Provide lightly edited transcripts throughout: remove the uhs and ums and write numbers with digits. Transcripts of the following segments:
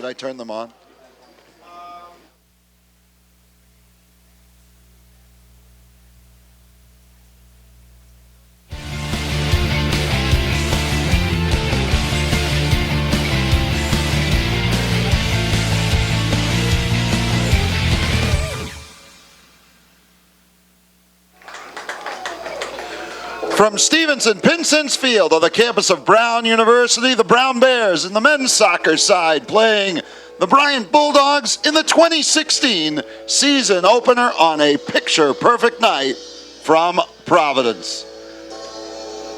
Should I turn them on? From Stevenson-Pinson's Field on the campus of Brown University, the Brown Bears in the men's soccer side playing the Bryant Bulldogs in the 2016 season opener on a picture-perfect night from Providence.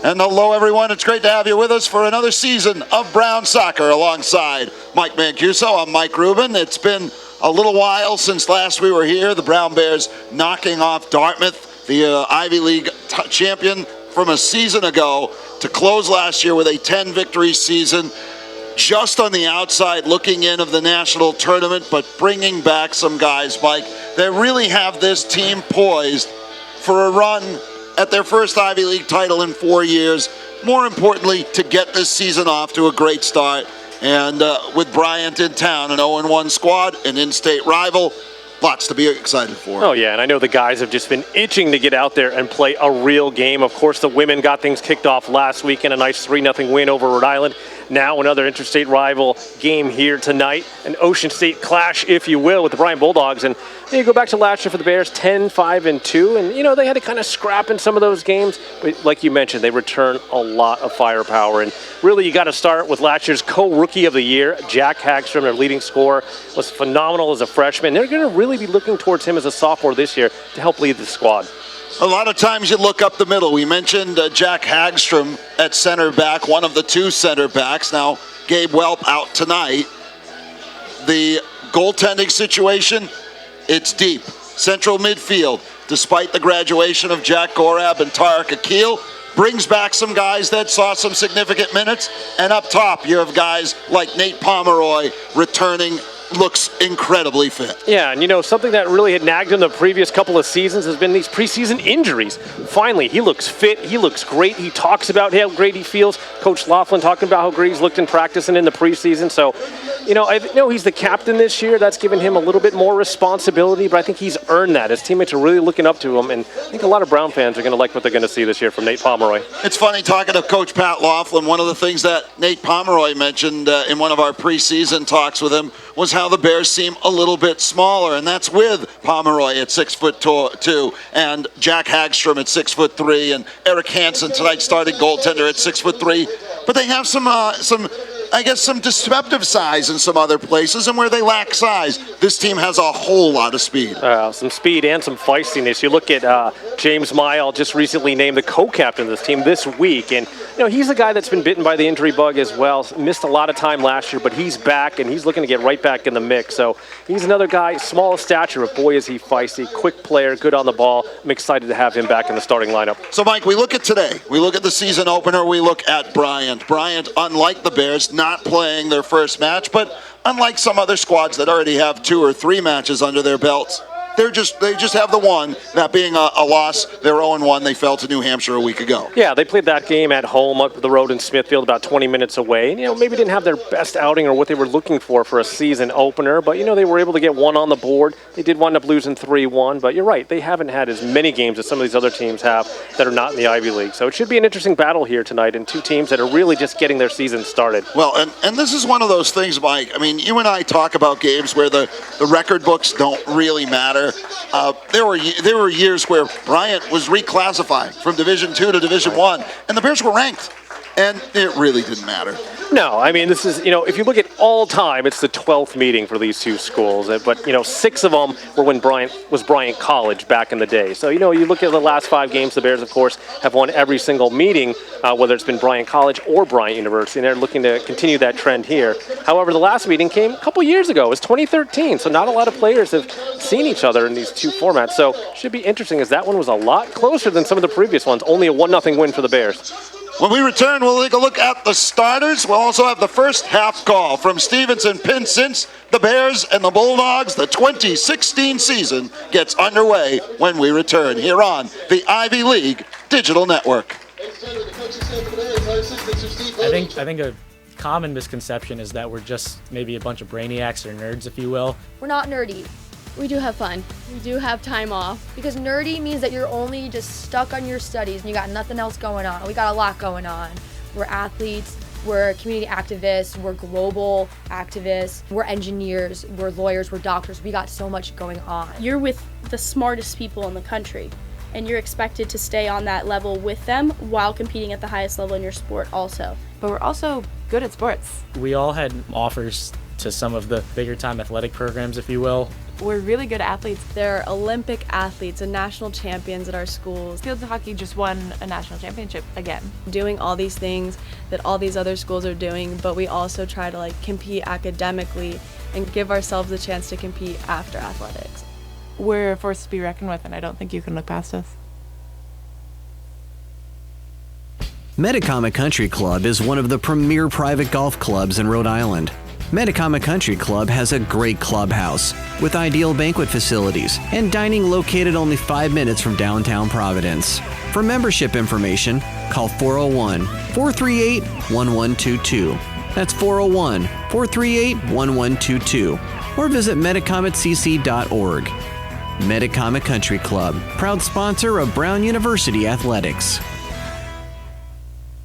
And hello, everyone. It's great to have you with us for another season of Brown Soccer alongside Mike Mancuso. I'm Mike Rubin. It's been a little while since last we were here. The Brown Bears knocking off Dartmouth, the Ivy League champion from a season ago, to close last year with a 10-victory season, just on the outside looking in of the national tournament, but bringing back some guys, Mike, that really have this team poised for a run at their first Ivy League title in 4 years. More importantly, to get this season off to a great start. And with Bryant in town, an 0-1 squad, an in-state rival, lots to be excited for. Oh, yeah, and I know the guys have just been itching to get out there and play a real game. Of course, the women got things kicked off last week in a nice 3-0 win over Rhode Island. Now another interstate rival game here tonight, an Ocean State clash, if you will, with the Bryant Bulldogs. And you go back to last year for the Bears, 10-5-2, and you know they had to kind of scrap in some of those games. But like you mentioned, they return a lot of firepower. And really, you got to start with last year's co-rookie of the year, Jack Hagstrom, their leading scorer, was phenomenal as a freshman. They're going to really be looking towards him as a sophomore this year to help lead the squad. A lot of times you look up the middle. We mentioned Jack Hagstrom at center back, one of the two center backs. Now, Gabe Welp out tonight. The goaltending situation, it's deep. Central midfield, despite the graduation of Jack Gorab and Tarek Akil, brings back some guys that saw some significant minutes. And up top, you have guys like Nate Pomeroy returning, looks incredibly fit. Yeah, and you know, something that really had nagged him the previous couple of seasons has been these preseason injuries. Finally, he looks fit, he looks great, he talks about how great he feels. Coach Laughlin talking about how great he's looked in practice and in the preseason. So, you know, I know he's the captain this year. That's given him a little bit more responsibility, but I think he's earned that. His teammates are really looking up to him, and I think a lot of Brown fans are going to like what they're going to see this year from Nate Pomeroy. It's funny talking to Coach Pat Laughlin. One of the things that Nate Pomeroy mentioned in one of our preseason talks with him was how the Bears seem a little bit smaller, and that's with Pomeroy at 6'2" and Jack Hagstrom at 6'3", and Eric Hansen, tonight's starting goaltender, at 6'3". But they have some deceptive size in some other places, and where they lack size, this team has a whole lot of speed. Some speed and some feistiness. You look at James Mile, just recently named the co-captain of this team this week, and you know he's a guy that's been bitten by the injury bug as well. Missed a lot of time last year, but he's back, and he's looking to get right back in the mix. So he's another guy, small of stature, but boy is he feisty, quick player, good on the ball. I'm excited to have him back in the starting lineup. So Mike, we look at today. We look at the season opener. We look at Bryant. Bryant, unlike the Bears, not playing their first match, but unlike some other squads that already have 2 or 3 matches under their belts, they just have the one, that being a loss. They're 0-1. They fell to New Hampshire a week ago. Yeah, they played that game at home up the road in Smithfield, about 20 minutes away. And, you know, maybe didn't have their best outing or what they were looking for a season opener, but, you know, they were able to get one on the board. They did wind up losing 3-1, but you're right. They haven't had as many games as some of these other teams have that are not in the Ivy League. So it should be an interesting battle here tonight, and two teams that are really just getting their season started. Well, and this is one of those things, Mike. I mean, you and I talk about games where the record books don't really matter. There were years where Bryant was reclassified from Division II to Division I, and the Bears were ranked, and it really didn't matter. No, I mean, this is, you know, if you look at all time, it's the 12th meeting for these two schools. But, you know, 6 of them were when Bryant was Bryant College back in the day. So, you know, you look at the last 5 games, the Bears, of course, have won every single meeting, whether it's been Bryant College or Bryant University, and they're looking to continue that trend here. However, the last meeting came a couple years ago. It was 2013, so not a lot of players have seen each other in these two formats. So it should be interesting, as that one was a lot closer than some of the previous ones. Only a 1-0 win for the Bears. When we return, we'll take a look at the starters. We'll also have the first half call from Stevenson-Pinson's. The Bears and the Bulldogs. The 2016 season gets underway when we return here on the Ivy League Digital Network. I think a common misconception is that we're just maybe a bunch of brainiacs or nerds, if you will. We're not nerdy. We do have fun. We do have time off. Because nerdy means that you're only just stuck on your studies and you got nothing else going on. We got a lot going on. We're athletes, we're community activists, we're global activists, we're engineers, we're lawyers, we're doctors. We got so much going on. You're with the smartest people in the country, and you're expected to stay on that level with them while competing at the highest level in your sport also. But we're also good at sports. We all had offers to some of the bigger time athletic programs, if you will. We're really good athletes. They're Olympic athletes and national champions at our schools. Field hockey just won a national championship again. Doing all these things that all these other schools are doing, but we also try to compete academically and give ourselves a chance to compete after athletics. We're a force to be reckoned with, and I don't think you can look past us. Metacama Country Club is one of the premier private golf clubs in Rhode Island. Metacama Country Club has a great clubhouse with ideal banquet facilities and dining located only 5 minutes from downtown Providence. For membership information, call 401-438-1122. That's 401-438-1122. Or visit metacometcc.org. Metacama Country Club, proud sponsor of Brown University Athletics.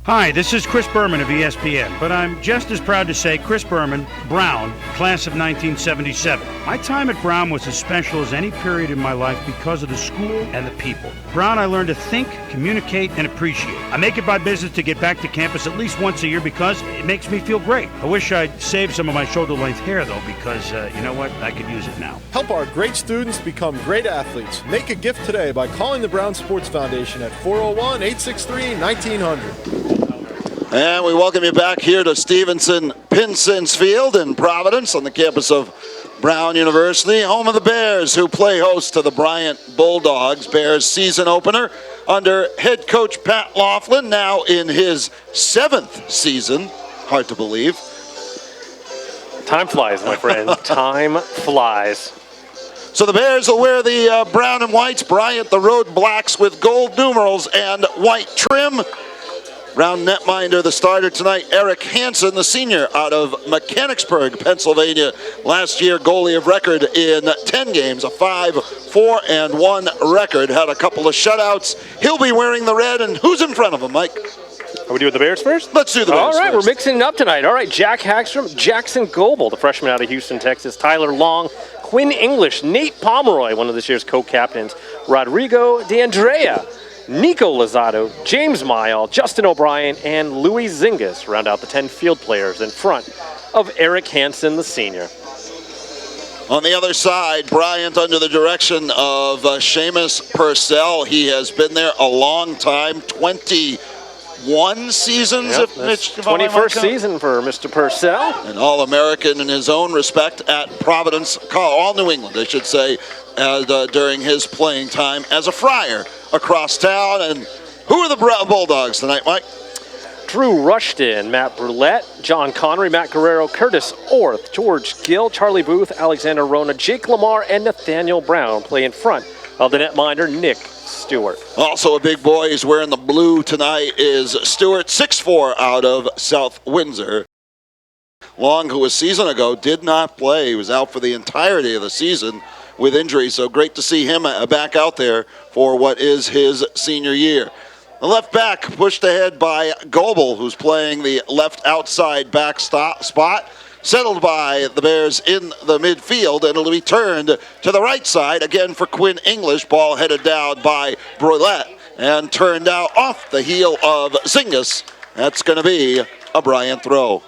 Hi, this is Chris Berman of ESPN, but I'm just as proud to say Chris Berman, Brown, class of 1977. My time at Brown was as special as any period in my life because of the school and the people. Brown, I learned to think, communicate, and appreciate. I make it my business to get back to campus at least once a year because it makes me feel great. I wish I'd saved some of my shoulder-length hair, though, because, you know what? I could use it now. Help our great students become great athletes. Make a gift today by calling the Brown Sports Foundation at 401-863-1900. And we welcome you back here to Stevenson-Pinson's Field in Providence on the campus of Brown University, home of the Bears, who play host to the Bryant Bulldogs. Bears season opener under head coach Pat Laughlin, now in his 7th season. Hard to believe. Time flies, my friend. Time flies. So the Bears will wear the brown and whites. Bryant, the road blacks with gold numerals and white trim. Round netminder, the starter tonight, Eric Hansen, the senior out of Mechanicsburg, Pennsylvania. Last year, goalie of record in 10 games, a 5-4-1 record. Had a couple of shutouts. He'll be wearing the red, and who's in front of him, Mike? Are we doing the Bears first? Let's do the Bears All right, first. We're mixing it up tonight. All right, Jack Hagstrom, Jackson Goebel, the freshman out of Houston, Texas, Tyler Long, Quinn English, Nate Pomeroy, one of this year's co-captains, Rodrigo D'Andrea, Nico Lozado, James Mayall, Justin O'Brien, and Louis Zingas round out the 10 field players in front of Eric Hansen, the senior. On the other side, Bryant under the direction of Seamus Purcell. He has been there a long time, 21 seasons. Yep, if Mitch, 21st season for Mr. Purcell. An All-American in his own respect at Providence, all New England, I should say, during his playing time as a Friar across town. And who are the Bulldogs tonight, Mike? Drew Rushton, Matt Brulette, John Connery, Matt Guerrero, Curtis Orth, George Gill, Charlie Booth, Alexander Rona, Jake Lamar, and Nathaniel Brown play in front of the netminder, Nick Stewart. Also a big boy, he's wearing the blue tonight, is Stewart, 6'4", out of South Windsor. Long, who a season ago did not play. He was out for the entirety of the season with injury, so great to see him back out there for what is his senior year. The left back pushed ahead by Goebel, who's playing the left outside back spot. Settled by the Bears in the midfield, and it'll be turned to the right side again for Quinn English. Ball headed down by Brulette and turned out off the heel of Zingas. That's going to be a Bryant throw.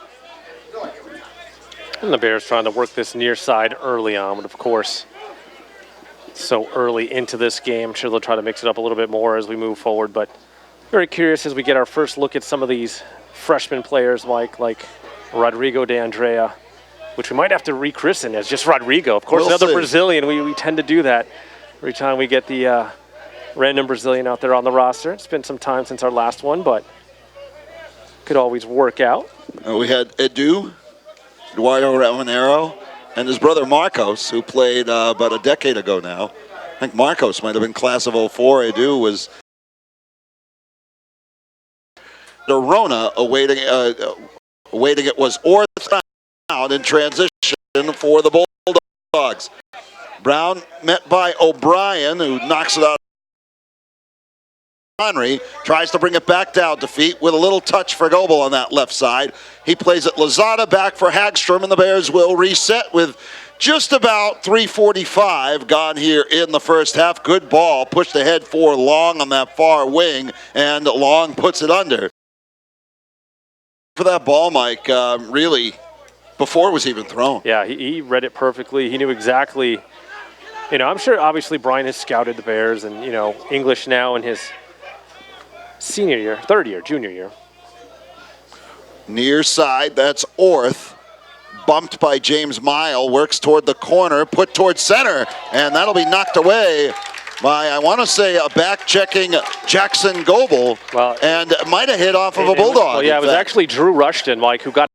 And the Bears trying to work this near side early on, but of course, so early into this game, I'm sure they'll try to mix it up a little bit more as we move forward, but very curious as we get our first look at some of these freshman players, like Rodrigo D'Andrea, which we might have to rechristen as just Rodrigo. Of course, another Brazilian. We tend to do that every time we get the random Brazilian out there on the roster. It's been some time since our last one, but could always work out. We had Eduardo Ramonero, and his brother Marcos, who played about a decade ago now. I think Marcos might have been class of 04. Edu was Rona awaiting Waiting it was Orth out in transition for the Bulldogs. Brown met by O'Brien, who knocks it out. Henry tries to bring it back down to feet with a little touch for Goebel on that left side. He plays it Lozada back for Hagstrom, and the Bears will reset with just about 3:45 gone here in the first half. Good ball pushed ahead for Long on that far wing, and Long puts it under. For that ball, Mike, really, before it was even thrown. Yeah, he read it perfectly. He knew exactly, I'm sure obviously Brian has scouted the Bears and, English now in his senior year, junior year. Near side, that's Orth. Bumped by James Mile, works toward the corner, put towards center, and that'll be knocked away by, I want to say, a back-checking Jackson Goebel, and might have hit off of a Bulldog. Well, yeah, it was actually Drew Rushton, Mike, who got